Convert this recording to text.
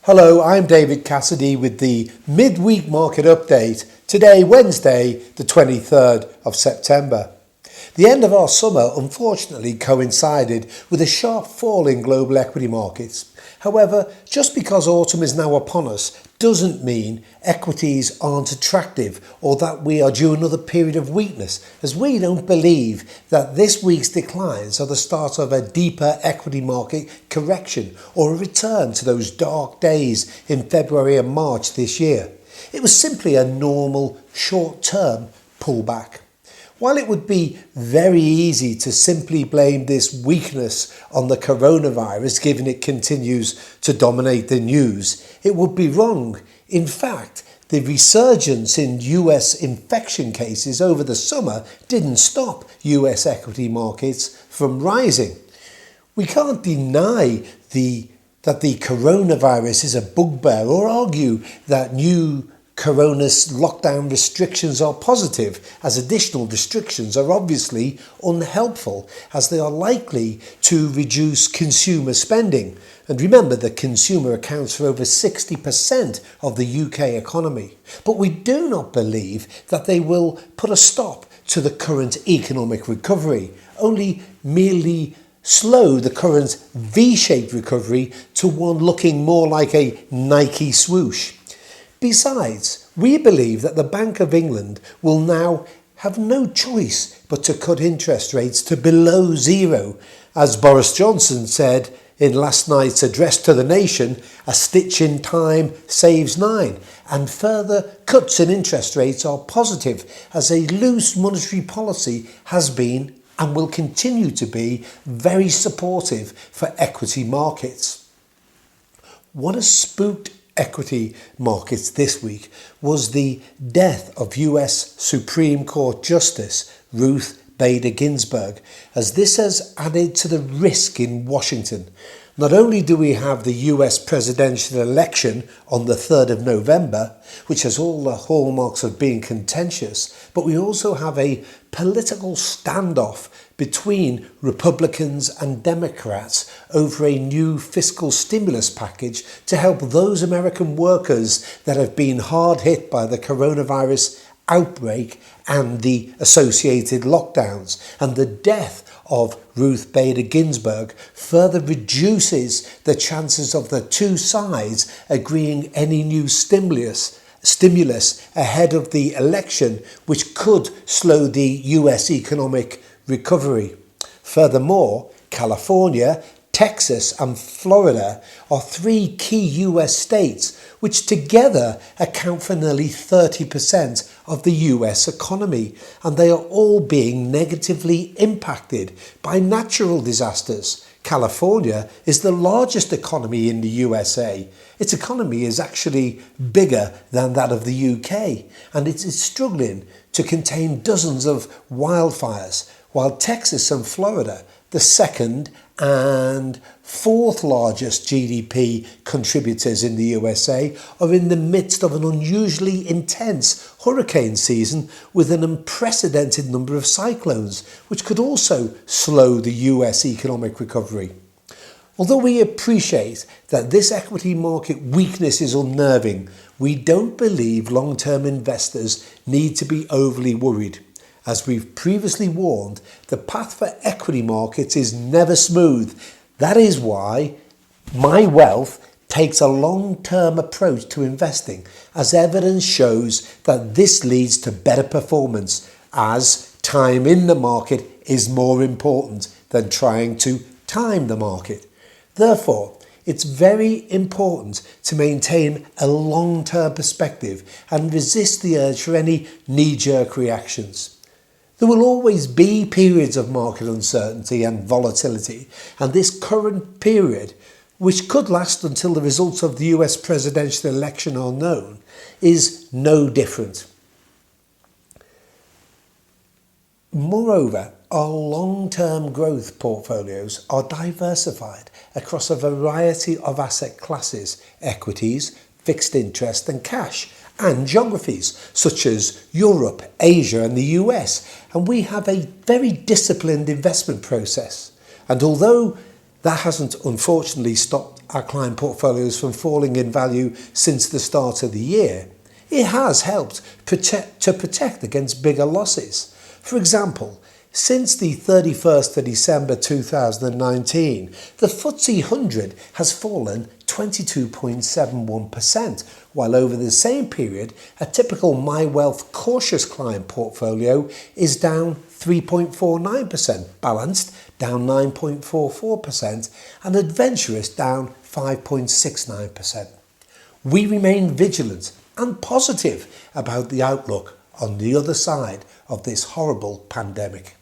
Hello, I'm David Cassidy with the midweek market update. Today, Wednesday, the 23rd of September. The end of our summer unfortunately coincided with a sharp fall in global equity markets. However, just because autumn is now upon us doesn't mean equities aren't attractive or that we are due another period of weakness, as we don't believe that this week's declines are the start of a deeper equity market correction or a return to those dark days in February and March this year. It was simply a normal short-term pullback. While it would be very easy to simply blame this weakness on the coronavirus given it continues to dominate the news, it would be wrong. In fact, the resurgence in US infection cases over the summer didn't stop US equity markets from rising. We can't deny that the coronavirus is a bugbear or argue that new Corona's lockdown restrictions are positive, as additional restrictions are obviously unhelpful as they are likely to reduce consumer spending. And remember, the consumer accounts for over 60% of the UK economy. But we do not believe that they will put a stop to the current economic recovery, only merely slow the current V-shaped recovery to one looking more like a Nike swoosh. Besides, we believe that the Bank of England will now have no choice but to cut interest rates to below zero. As Boris Johnson said in last night's address to the nation, a stitch in time saves nine, and further cuts in interest rates are positive as a loose monetary policy has been and will continue to be very supportive for equity markets. What has spooked equity markets this week was the death of US Supreme Court Justice Ruth Bader Ginsburg, as this has added to the risk in Washington. Not only do we have the US presidential election on the 3rd of November, which has all the hallmarks of being contentious, but we also have a political standoff between Republicans and Democrats over a new fiscal stimulus package to help those American workers that have been hard hit by the coronavirus outbreak and the associated lockdowns. And the death of Ruth Bader Ginsburg further reduces the chances of the two sides agreeing any new stimulus ahead of the election, which could slow the US economic recovery. Furthermore, California, Texas and Florida are three key US states which together account for nearly 30% of the US economy, and they are all being negatively impacted by natural disasters. California is the largest economy in the USA. Its economy is actually bigger than that of the UK, and it is struggling to contain dozens of wildfires, while Texas and Florida, the second and fourth largest GDP contributors in the USA, are in the midst of an unusually intense hurricane season with an unprecedented number of cyclones, which could also slow the US economic recovery. Although we appreciate that this equity market weakness is unnerving, we don't believe long-term investors need to be overly worried. As we've previously warned, the path for equity markets is never smooth. That is why My Wealth takes a long-term approach to investing, as evidence shows that this leads to better performance, as time in the market is more important than trying to time the market. Therefore, it's very important to maintain a long-term perspective and resist the urge for any knee-jerk reactions. There will always be periods of market uncertainty and volatility, and this current period, which could last until the results of the US presidential election are known, is no different. Moreover, our long-term growth portfolios are diversified across a variety of asset classes, equities, fixed interest and cash, and geographies such as Europe, Asia and the US, and we have a very disciplined investment process. And although That hasn't unfortunately stopped our client portfolios from falling in value since the start of the year. It has helped to protect against bigger losses. For example, since the 31st of December 2019, the FTSE 100 has fallen 22.71%, while over the same period, a typical MyWealth cautious client portfolio is down 3.49%, balanced down 9.44%, and adventurous down 5.69%. We remain vigilant and positive about the outlook on the other side of this horrible pandemic.